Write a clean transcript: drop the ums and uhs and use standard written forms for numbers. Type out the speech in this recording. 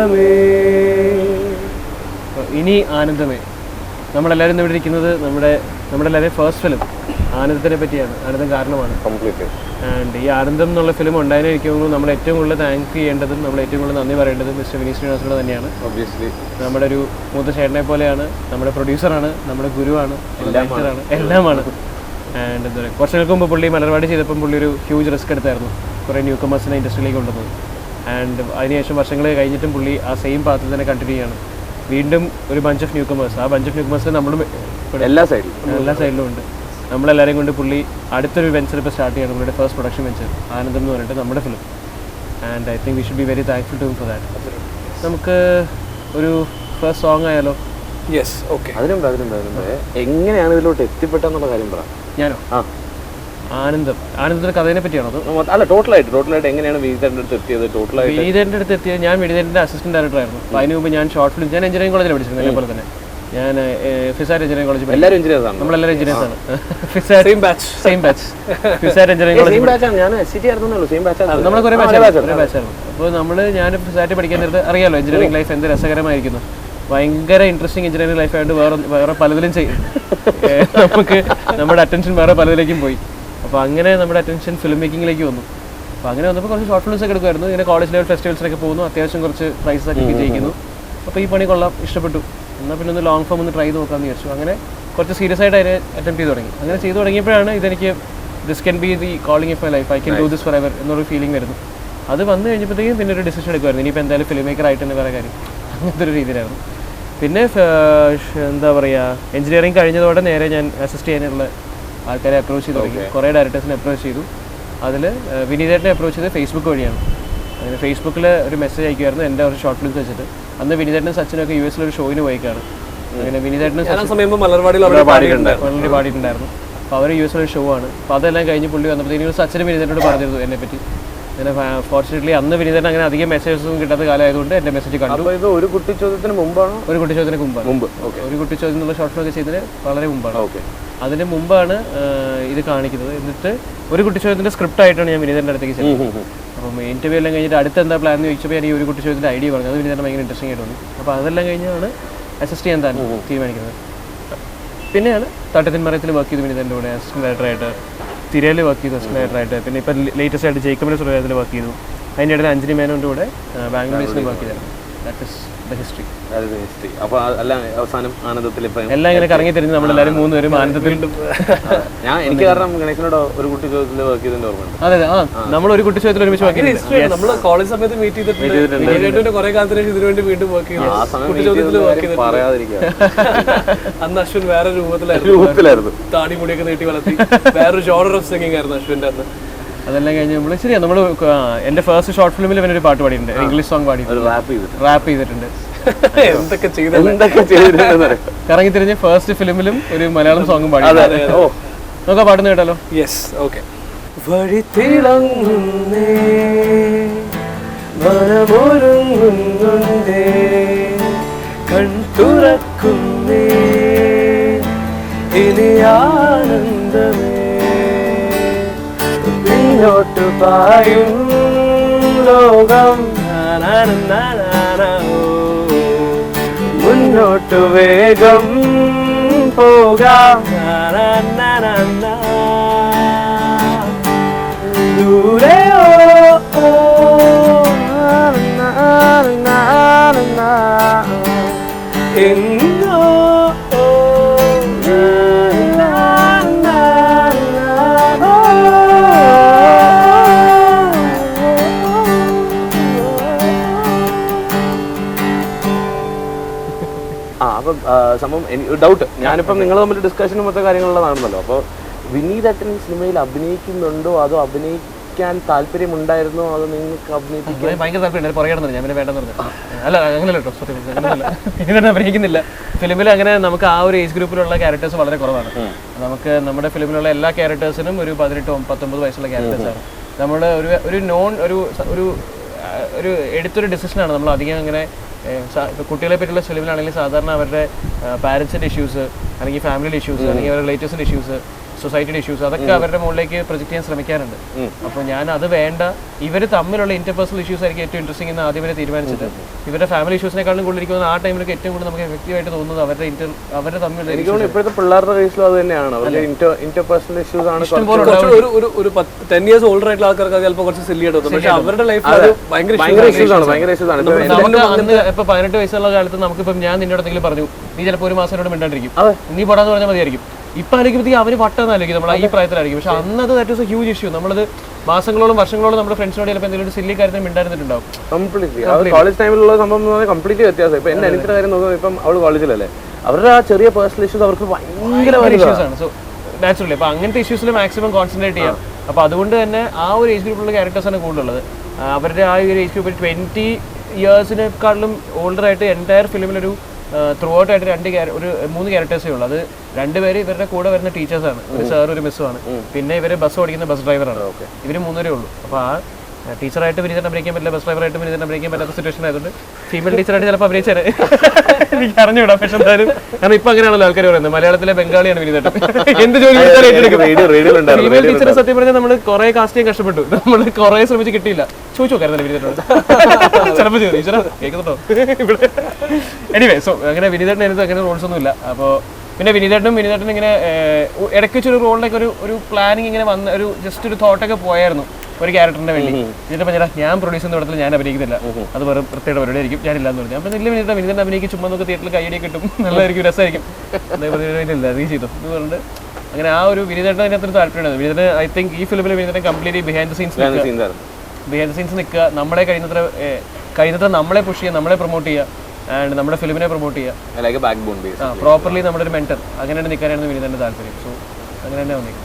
ആനന്ദമേ. ഇനി ആനന്ദമേ. നമ്മളെല്ലാവരും ഇവിടെ ഇരിക്കുന്നത് നമ്മുടെ എല്ലാവരും ഫസ്റ്റ് ഫിലിം ആനന്ദത്തിനെ പറ്റിയാണ്. ആനന്ദം കാരണമാണ് കംപ്ലീറ്റ്ലി. ആൻഡ് ഈ ആനന്ദം എന്നുള്ള ഫിലിം ഉണ്ടായതിനെ എനിക്ക് തോന്നുന്നു നമ്മൾ ഏറ്റവും കൂടുതൽ താങ്ക് ചെയ്യേണ്ടതും നമ്മൾ ഏറ്റവും കൂടുതൽ നന്ദി പറയേണ്ടതും മിസ്റ്റർ വിനീത് ശ്രീനിവാസനോട് തന്നെയാണ്. ഒബ്വിയസ്ലി നമ്മുടെ ഒരു മൂത്ത ചേട്ടനെ പോലെയാണ്, നമ്മുടെ പ്രൊഡ്യൂസറാണ്, നമ്മുടെ ഗുരുവാണ്, ഡയറക്ടറാണ്, എല്ലാമാണ്. ആൻഡ് എന്താ പറയുക, കുറച്ചുകൾക്ക് മുമ്പ് പുള്ളി മലർവാടി ചെയ്തപ്പം പുള്ളി ഒരു ഹ്യൂജ് റിസ്ക് എടുത്തായിരുന്നു കുറേ ന്യൂ കമേഴ്സിനെ ഇൻഡസ്ട്രിയിലേക്ക് കൊണ്ടുവന്നത്. ആൻഡ് അതിനുശേഷം വർഷങ്ങൾ കഴിഞ്ഞിട്ടും പുള്ളി ആ സെയിം പാത്തിൽ തന്നെ കണ്ടിന്യൂ ചെയ്യാണ്. വീണ്ടും ഒരു ബഞ്ച് ഓഫ് ന്യൂ കമേഴ്സ്, ആ ബഞ്ച് ഓഫ് ന്യൂ കമേഴ്സിൽ നമ്മളും എല്ലാ സൈഡിലും ഉണ്ട്. നമ്മളെല്ലാവരെയും കൊണ്ട് പുള്ളി അടുത്തൊരു വെഞ്ചർ ഇപ്പോൾ സ്റ്റാർട്ട് ചെയ്യണം, പുള്ളിയുടെ ഫസ്റ്റ് പ്രൊഡക്ഷൻ വെഞ്ചർ ആനന്ദം എന്ന് പറഞ്ഞിട്ട് നമ്മുടെ film. And I think we should be very thankful to him for that. നമുക്ക് ഒരു ഫസ്റ്റ് സോങ് ആയാലോ? Yes, okay. അതിനുണ്ട് എങ്ങനെയാണ് ഇതിലോട്ട് എത്തിപ്പെട്ടെന്നുള്ള കാര്യം പറ. ഞാനോ? ആനന്ദത്തിന്റെ കഥയെ പറ്റിയാണോ? അല്ല, ടോട്ടലായിട്ട് എങ്ങനെയാണ് വിനീതന്റെ അടുത്ത് എത്തിയത്? വിനീതന്റെ അടുത്ത് എത്തിയത്, ഞാൻ വിനീതന്റെ അസിസ്റ്റന്റ് ഡയറക്ടർ ആയിരുന്നു. അപ്പോൾ അതിന് മുമ്പ് ഞാൻ ഷോർട്ട് ഫിലിം, ഞാൻ എഞ്ചിനീയറിംഗ് കോളേജിൽ പഠിച്ചിരുന്നത്. അതേപോലെ തന്നെ ഞാൻ ഫിസാറ്റ് എഞ്ചിനീയറിംഗ് കോളേജ്. എല്ലാവരും എഞ്ചിനീയേഴ്സാണ്, നമ്മളെല്ലാവരും എഞ്ചിനീയേഴ്സാണ്. Same batch FISAT engineering college. നമ്മളെ കുറേ ബാച്ചായിരുന്നു. അപ്പോൾ ഞാൻ ഫിസാറ്റ് പഠിക്കാൻ നേരത്തെ അറിയാമല്ലോ എഞ്ചിനീയറിംഗ് ലൈഫ് എന്ത് രസകരമായിരിക്കുന്നു. ഭയങ്കര ഇൻട്രസ്റ്റിംഗ് എഞ്ചിനീയറിംഗ് ലൈഫായിട്ട് വേറെ പലതിലും ചെയ്യും. നമുക്ക് നമ്മുടെ അറ്റൻഷൻ വേറെ പലതിലേക്കും പോയി. അപ്പോൾ അങ്ങനെ നമ്മുടെ അറ്റൻഷൻ ഫിലിം മേക്കിങ്ങിലേക്ക് വന്നു. അപ്പോൾ അങ്ങനെ വന്നപ്പോൾ കുറച്ച് ഷോർട്ട് ഫിലിംസ് ഒക്കെ എടുക്കുമായിരുന്നു. ഇങ്ങനെ കോളേജ് ലെവൽ ഫെസ്റ്റിവൽസിനൊക്കെ പോകുന്നു, അത്യാവശ്യം കുറച്ച് പ്രൈസസ് ഒക്കെ ജയിക്കുന്നു. അപ്പോൾ ഈ പണി കൊള്ളാം, ഇഷ്ടപ്പെട്ടു. എന്നാൽ പിന്നെ ഒന്ന് ലോങ് ഫോം ഒന്ന് ട്രൈ ചെയ്ത് നോക്കാമെന്ന് വിചാരിച്ചു. അങ്ങനെ കുറച്ച് സീരിയസ് ആയിട്ട് അതിനെ അറ്റംപ്റ്റ് ചെയ്ത് തുടങ്ങി. അങ്ങനെ ചെയ്ത് തുടങ്ങിയപ്പോഴാണ് ഇതെനിക്ക് this can be the calling of my life, I can do this for ever എന്നൊരു ഫീലിംഗ് വരുന്നു. അത് വന്നു കഴിഞ്ഞപ്പോഴത്തേക്കും പിന്നെ ഒരു ഡിസിഷൻ എടുക്കുമായിരുന്നു, ഇനിയിപ്പോൾ എന്തായാലും ഫിലിം മേക്കർ ആയിട്ട് തന്നെ വേറെ കാര്യം, അങ്ങനത്തെ ഒരു രീതിയിലായിരുന്നു. പിന്നെ എന്താ പറയുക, എഞ്ചിനീയറിംഗ് കഴിഞ്ഞതോടെ നേരെ ഞാൻ അസിസ്റ്റ് ചെയ്യാനുള്ള ആൾക്കാരെ അപ്രോച്ച് ചെയ്ത് തുടങ്ങി. കുറേ ഡയറക്ടേഴ്സിനെ അപ്രോച്ച് ചെയ്തു. അതിൽ വിനീതേട്ടനെ അപ്രോച്ച് ചെയ്ത് ഫേസ്ബുക്ക് വഴിയാണ്. അങ്ങനെ ഫേസ്ബുക്കിൽ ഒരു മെസ്സേജ് അയക്കുമായിരുന്നു എൻ്റെ ഒരു ഷോർട്ട് ഫിലിംസ് വെച്ചിട്ട്. അന്ന് വിനീതേട്ടനും സച്ചിനൊക്കെ US ഒരു ഷോയിന് പോയിക്കാണ്. അങ്ങനെ വിനീതേട്ടനും ഓൾറെഡി പാടിയിട്ടുണ്ടായിരുന്നു. അപ്പോൾ അവർ US ഒരു ഷോ ആണ്. അപ്പോൾ അതെല്ലാം കഴിഞ്ഞ് പുള്ളി വന്നപ്പോഴത്തേക്കും സച്ചിനും വിനീതേട്ടനോട് പറഞ്ഞിരുന്നു എന്നെപ്പറ്റി. അങ്ങനെ ഫോർച്ചുനേറ്റ്ലി അന്ന് വിനീതേട്ടൻ അങ്ങനെ അധികം മെസ്സേജസൊന്നും കിട്ടാത്ത കാലമായതുകൊണ്ട് എൻ്റെ മെസ്സേജ് കണ്ടു. ഇത് ഒരു കുട്ടിച്ചോദ്യത്തിന് മുമ്പാണ്? ഒരു കുട്ടിച്ചോദ്യത്തിന് മുമ്പ്. ഒരു കുട്ടിച്ചോദ്യം എന്നുള്ള ഷോർട്ട് ഫിലിം ചെയ്തതിന് വളരെ മുമ്പാണ്. അതിന് മുമ്പാണ് ഇത് കാണിക്കുന്നത്. എന്നിട്ട് ഒരു കുട്ടിച്ചോദ്യത്തിൻ്റെ സ്ക്രിപ്റ്റ് ആയിട്ടാണ് ഞാൻ വിനീതേട്ടൻ്റെ അടുത്തേക്ക് ചെല്ലുന്നത്. അപ്പം ഇൻ്റർവ്യൂ എല്ലാം കഴിഞ്ഞിട്ട് അടുത്ത എന്താ പ്ലാൻ എന്ന് ചോദിച്ചപ്പോൾ ഞാൻ ഈ ഒരു കുട്ടിച്ചോദ്യത്തിൻ്റെ ഐഡിയ പറഞ്ഞു. അത് വിനീതേട്ടൻ ഭയങ്കര ഇൻട്രസ്റ്റിംഗ് ആയിട്ട് തോന്നി. അപ്പോൾ അതെല്ലാം കഴിഞ്ഞാണ് അസിസ്റ്റ് ചെയ്യാൻ താൻ തീരുമാനിക്കുന്നത്. പിന്നെയാണ് തട്ടത്തിൻമറയത്തിൽ വർക്ക് ചെയ്ത് വിനീതേട്ടൻ്റെ കൂടെ അസിസ്റ്റന്റ് ഡയറക്ടറായിട്ട്, തിരയിൽ വർക്ക് ചെയ്തു അസിസ്റ്റന്റ് ഡയറക്ടറായിട്ട്. പിന്നെ ഇപ്പം ലേറ്റസ്റ്റ് ആയിട്ട് ജേക്കബിൻ്റെ സുരേന്ദ്രത്തിൽ വർക്ക് ചെയ്തു. അതിൻ്റെ ഇടയിൽ അഞ്ജലി മേനോൻ്റെ കൂടെ ബാംഗ്ലൂർ ബേസിൽ വർക്ക് ചെയ്തായിരുന്നു. That is the history. അപ്പോൾ അവസാനം ആനന്ദത്തിൽ എല്ലാം ഇങ്ങനെ കറങ്ങി തിരിഞ്ഞ് നമ്മളെല്ലാവരും മൂന്നുപേരും ആനന്ദത്തിൽ. എനിക്ക് കാരണം ഗണേശനോട് ഒരു കുട്ടി ചോദ്യത്തിൽ വർക്ക് ചെയ്തതിന്റെ ഓർമ്മയുണ്ട്. അതെ, നമ്മൾ ഒരു കുട്ടി ചോദ്യത്തിൽ ഒരുമിച്ച് വർക്ക് ചെയ്തിട്ടുണ്ട്. നമ്മൾ കോളേജ് സമയത്ത് മീറ്റ് ചെയ്തിട്ടുണ്ട്. കുറെ കാലത്തിന് ഇതിനു വേണ്ടി വീണ്ടും വർക്ക് ചെയ്തു. പറയാതിരിക്കുക, അന്ന് അശ്വിൻ വേറെ രൂപത്തിലായിരുന്നു. താടി മുടിയൊക്കെ നീട്ടി വളർത്തി വേറൊരു ജോണർ ഓഫ് സിംഗിങ് ആയിരുന്നു അശ്വിന്റെ അന്ന്. അതെല്ലാം കഴിഞ്ഞ് നമ്മൾ ശരിയാണ്, നമ്മൾ എൻ്റെ ഫസ്റ്റ് ഷോർട്ട് ഫിലിമിൽ ഇവനൊരു പാട്ട് പാടിയിട്ടുണ്ട്, ഇംഗ്ലീഷ് സോങ് പാടി റാപ്പ് ചെയ്തിട്ടുണ്ട്. എന്തൊക്കെ ചെയ്തിട്ടുണ്ട്. കറങ്ങി തിരിഞ്ഞ് ഫസ്റ്റ് ഫിലിമിലും ഒരു മലയാളം സോങ്ങും പാടി. നമുക്ക് പാടുന്ന കേട്ടാലോ? Yes, okay. വഴി തിളങ്ങുന്നേ മനമൊരുങ്ങുന്നേ കൺ തുറക്കുന്നേ ഇനി ആനന്ദമേ പിന്നോട്ട് പായും ലോകം മുന്നോട്ട് വേഗം പോകാം ദൂരെയോ എങ്ങോ അപ്പം സംഭവം എനിക്ക് ഡൗട്ട്, ഞാനിപ്പം നിങ്ങൾ തമ്മിൽ ഡിസ്കഷനും മൊത്തം കാര്യങ്ങളുള്ളതാണല്ലോ. അപ്പോൾ വിനീതേട്ടൻ സിനിമയിൽ അഭിനയിക്കുന്നുണ്ടോ അതോ അഭിനയിക്കാൻ താല്പര്യമുണ്ടായിരുന്നോ അതോ നിങ്ങൾക്ക് അഭിനയിക്കാൻ ഭയങ്കര താല്പര്യം പുറകെ ഞാൻ പിന്നെ വേണ്ടെന്ന് പറഞ്ഞു. അല്ല അങ്ങനെയല്ല കേട്ടോ, സത്യം അഭിനയിക്കുന്നില്ല ഫിലിമിൽ. അങ്ങനെ നമുക്ക് ആ ഒരു ഏജ് ഗ്രൂപ്പിലുള്ള ക്യാരക്ടേഴ്സ് വളരെ കുറവാണ്. നമുക്ക് നമ്മുടെ ഫിലിമിലുള്ള എല്ലാ ക്യാരക്ടേഴ്സിനും ഒരു 18-19 വയസ്സുള്ള ക്യാരക്ടേഴ്സാണ്. നമ്മൾ ഒരു എടുത്തൊരു ഡിസിഷനാണ്. നമ്മൾ അധികം അങ്ങനെ ഇപ്പോൾ കുട്ടികളെ പറ്റിയുള്ള ഫിലിമിലാണെങ്കിൽ സാധാരണ അവരുടെ പാരൻസിൻ്റെ ഇഷ്യൂസ് അല്ലെങ്കിൽ ഫാമിലിയുടെ ഇഷ്യൂസ് അല്ലെങ്കിൽ അവരുടെ റിലേറ്റീവ്സിൻ്റെ ഇഷ്യൂസ് സൊസൈറ്റിയുടെ ഇഷ്യൂസ് അതൊക്കെ അവരുടെ മുകളിലേക്ക് പ്രൊജക്ട് ചെയ്യാൻ ശ്രമിക്കാറുണ്ട്. അപ്പോൾ ഞാൻ അത് വേണ്ട, ഇവർ തമ്മിലുള്ള ഇന്റർപേഴ്സണൽ ഇഷ്യൂസ് ആയിരിക്കും ഏറ്റവും ഇൻട്രസ്റ്റിംഗ് എന്ന് ആദ്യം വരെ തീരുമാനിച്ചിട്ട് ഇവരുടെ ഫാമിലി ഇഷ്യൂസിനെക്കാളും കൂടുതലിരിക്കുന്നത് ആ ടൈമിലൊക്കെ ഏറ്റവും കൂടുതൽ നമുക്ക് എഫക്റ്റീവായിട്ട് തോന്നുന്നത് അവരുടെ തമ്മിലുള്ള ഇപ്പോഴത്തെ പിള്ളേരുടെ കേസിലും അത് തന്നെയാണ്. അവരുടെ ഇന്റർപേഴ്സണൽ ഇഷ്യൂസ് ആണ്. ഒരു 10 years ഓൾഡർ ആയിട്ടുള്ള ആൾക്കാർക്ക് ചിലപ്പോൾ കുറച്ച് സില്ലി ആയിട്ട് തോന്നും, പക്ഷെ അവരുടെ ലൈഫിൽ ഭയങ്കര ഇഷ്യൂസ് ആണ്. ഇപ്പൊ 18 വയസ്സുള്ള കാലത്ത് നമുക്കിപ്പം ഞാൻ നിന്നോട് എന്തെങ്കിലും പറഞ്ഞു, നീ ചിലപ്പോൾ ഒരു മാസം എന്നോട് മിണ്ടാണ്ടിരിക്കും, നീ പോടാന്ന് പറഞ്ഞാൽ മതിയായിരിക്കും. ഇപ്പൊ ആലോചിക്കുമ്പോഴത്തേക്ക് അവര് പട്ടെന്നായിരിക്കും നമ്മൾ ഈ പ്രായത്തിലായിരിക്കും. പക്ഷെ അന്നത് that was A huge issue. നമ്മളത് മാസങ്ങളോളം വർഷങ്ങളോളം നമ്മുടെ ഫ്രണ്ട്സിനോട് ചിലപ്പോൾ എന്തെങ്കിലും ഒരു സില്ലി കാര്യത്തിന് മിണ്ടായിരുന്നിട്ടുണ്ടാവും. കംപ്ലീറ്റ്ലി കോളേജ് ടൈമിലുള്ള സംഭവം കംപ്ലീറ്റ്ലി വ്യത്യാസം. ഇപ്പൊ എന്റെ അനിയത്തിന്റെ കാര്യം നോക്കുമ്പോൾ ഇപ്പം അവള് കോളേജിലല്ലേ, അവരുടെ ആ ചെറിയ പേഴ്സണൽ ഇഷ്യൂസ് അവർക്ക് ഭയങ്കര ഇഷ്യൂസ് ആണ്. സോ നാച്ചുറലി അപ്പൊ അങ്ങനത്തെ ഇഷ്യൂസിൽ മാക്സിമം കോൺസെൻട്രേറ്റ് ചെയ്യാം. അപ്പൊ അതുകൊണ്ട് തന്നെ ആ ഒരു ഏജ് ഗ്രൂപ്പിലുള്ള ക്യാരക്ടേഴ്സാണ് കൂടുതലുള്ളത്. അവരുടെ ആ ഒരു ഏജ് ഗ്രൂപ്പ് 20 ഇയേഴ്സിനെക്കാളും ഓൾഡർ ആയിട്ട് എൻറ്റയർ ഫിലിമിലൊരു ത്രൂ ഔട്ട് ആയിട്ട് 3 ക്യാരക്ടേഴ്സേ ഉള്ളൂ. അത് 2 പേര് ഇവരുടെ കൂടെ വരുന്ന ടീച്ചേഴ്സാണ്, ഒരു സാർ ഒരു മിസ്സുമാണ്. പിന്നെ ഇവര് ബസ് ഓടിക്കുന്ന ബസ് ഡ്രൈവറാണ്. ഇവർ 3 പേരേ ഉള്ളൂ. അപ്പോൾ ആ ടീച്ചറായിട്ട് വിനീതൻ അഭിനയിക്കാൻ പറ്റില്ല, ബസ് ഡ്രൈവറായിട്ട് വിനീതൻ അഭിനയിക്കാൻ പറ്റാത്ത സിറ്റുവേഷൻ ആയതുകൊണ്ട് ഫീമെയിൽ ടീച്ചറായിട്ട് ചിലപ്പോൾ അഭിനയിച്ചാൽ എനിക്ക് അറിഞ്ഞുകൂടാ. പക്ഷെ എന്തായാലും കാരണം ഇപ്പൊ അങ്ങനെയാണല്ലോ ആൾക്കാർ പറയുന്നത്, മലയാളത്തിലെ ബംഗാളിയാണ് വിനീതൻ. എന്ത് ജോലി ഫീമെയിൽ ടീച്ചറെ സത്യം പറഞ്ഞാൽ നമ്മൾ കുറെ കാസ്റ്റ് ചെയ്യാൻ കഷ്ടപ്പെട്ടു, നമ്മൾ കുറെ ശ്രമിച്ച് കിട്ടിയില്ല. ചോദിച്ചു നോക്കായിരുന്നല്ലോ വിനീതനോട്, ചിലപ്പോൾ ടീച്ചറാ കേൾക്കുന്നുണ്ടോ ഇവിടെ. എനിവേ സോ അങ്ങനെ വിനീതേട്ടൻ എനിക്ക് അങ്ങനെ റോൾസ് ഒന്നും ഇല്ല. അപ്പോൾ പിന്നെ വിനീതേട്ടനും ഇങ്ങനെ ഇടയ്ക്ക് വെച്ചൊരു റോളിലേക്ക് ഒരു പ്ലാനിങ് ഇങ്ങനെ വന്ന ഒരു ജസ്റ്റ് ഒരു തോട്ടൊക്കെ പോയായിരുന്നു ഒരു ക്യാരക്ടറിന്റെ വേണ്ടി. എന്നിട്ട് പറഞ്ഞാൽ ഞാൻ പ്രൊഡ്യൂസ് ചെയ്യുന്ന ഇടത്തിൽ ഞാൻ അഭിനയിക്കുന്നില്ല, അത് വെറും പ്രത്യേക പരിപാടി ആയിരിക്കും, ഞാനില്ലാന്ന് പറഞ്ഞു. അപ്പം ഇല്ല വിനീതൻ അഭിനയിക്കും, ചുമ്മാ നമുക്ക് തിയേറ്ററിൽ കൈയടി കിട്ടും, നല്ലതായിരിക്കും, രസമായിരിക്കും, ഇല്ല നീ ചെയ്തു എന്ന് പറഞ്ഞിട്ട് അങ്ങനെ ആ ഒരു വിനീതേട്ടൻ അതിനകത്തൊരു താല്പര്യമാണ്. വിനീതന് ഐ തിങ്ക് ഈ ഫിലിമിൽ വിനീതൻ കംപ്ലീറ്റ്ലി ബിഹൈൻഡ് ദ സീൻസ് നിൽക്കുക, നമ്മളെ കഴിയുന്നത്ര നമ്മളെ പുഷ് ചെയ്യുക, നമ്മളെ പ്രൊമോട്ട് ചെയ്യുക, ആൻഡ് നമ്മുടെ ഫിലിമിനെ പ്രൊമോട്ട് ചെയ്യുക, പ്രോപ്പർലി നമ്മുടെ ഒരു മെന്റർ അങ്ങനെയാണ് നിൽക്കാനായിരുന്നു വിനീതന്റെ താല്പര്യം. സോ അങ്ങനെ തന്നെ വന്നിരിക്കും.